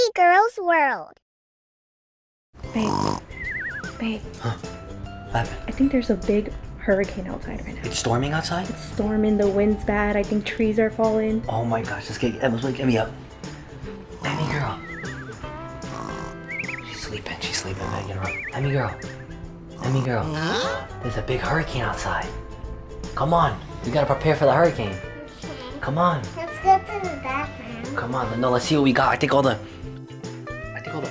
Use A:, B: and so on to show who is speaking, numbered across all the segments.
A: Emy Girl's world.
B: Babe,
C: Huh? What happened?
B: I think there's a big hurricane outside right now.
C: It's storming outside?
B: It's storming, the wind's bad, I think trees are falling.
C: Oh my gosh, let's wake Emy up. Emy Girl. She's sleeping, man. Get her up. Emy Girl. There's a big hurricane outside. Come on, we gotta prepare for the hurricane.
A: Okay.
C: Come on.
A: Let's go to the bathroom.
C: Come on, no, let's see what we got. I think all the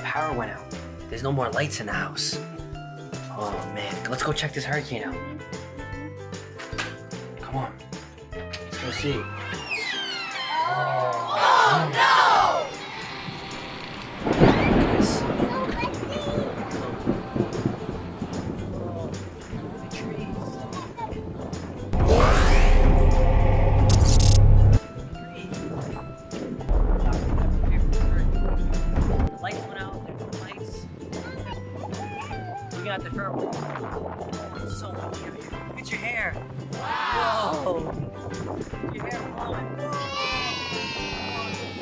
C: power went out. There's no more lights in the house. Oh man, let's go check this hurricane out. Come on, let's go see. Oh no! Guys. The lights went out. There's no lights. We got the fur. It's so windy out here. Look at your hair. Wow. Whoa. Your hair blowing.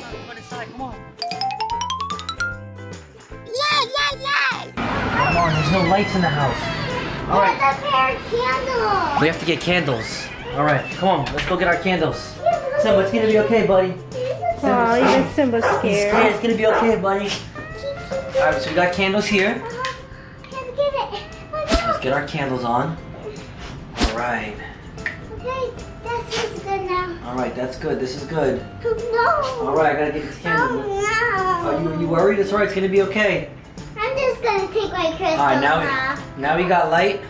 C: Come on inside. Come on.
A: Yay!
C: Come on. There's no lights in the house. All right.
A: There's a pair of candles.
C: We have to get candles. All right. Come on. Let's go get our candles. Simba, it's gonna be okay, buddy.
B: Aw, even Simba's
C: He's
B: scared.
C: scared. It's gonna be okay, buddy. All right. So we got candles here.
A: Can't get it.
C: Let's get our candles on. All right.
A: Okay, this is good now.
C: All right. That's good. This is good.
A: No.
C: All right. I gotta get these candles.
A: Oh, no.
C: Are you worried? It's all right. It's gonna be okay.
A: I'm just gonna take my crystals
C: All right.
A: off.
C: Now we got light.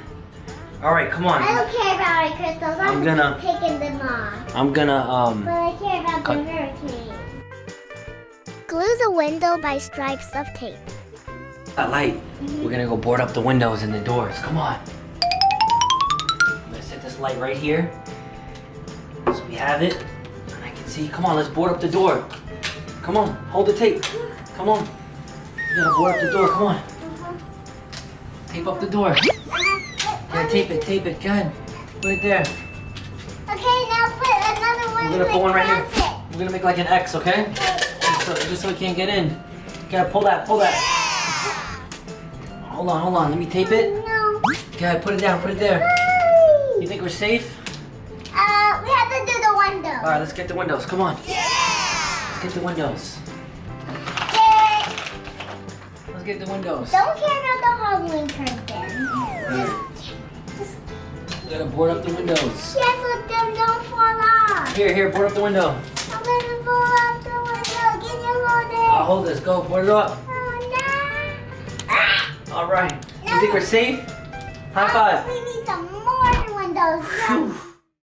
C: All right. Come on.
A: I don't care about my crystals. I'm
C: gonna-
A: taking them off.
C: I'm gonna
A: But I care about the
C: cut-
A: hurricane. Glue the window by stripes of tape.
C: Got light. We're gonna go board up the windows and the doors. Come on. I'm gonna set this light right here. So we have it. And I can see. Come on, let's board up the door. Come on, hold the tape. Come on. We gotta board up the door. Come on. Tape up the door. Yeah, tape it. Go ahead. Put it there.
A: Okay, now put another one.
C: We're gonna put one right here.
A: across it.
C: We're gonna make like an X, okay? Just so we can't get in. You gotta pull that. Hold on. Let me tape it.
A: No.
C: Go ahead, put it down. Put it there. You think we're safe?
A: We have to do the window.
C: All right, let's get the windows. Come on. Let's get the windows.
A: Okay.
C: Let's get the windows.
A: Don't care about the Halloween curtain.
C: We gotta board up the windows.
A: Yes, let them don't fall off.
C: Here, board up the window.
A: I'm gonna pull up the window. Can you hold it?
C: I'll hold this. Go, board it up.
A: Oh no.
C: All right. You think we're safe? High five.
A: We need some more windows.
C: Phew.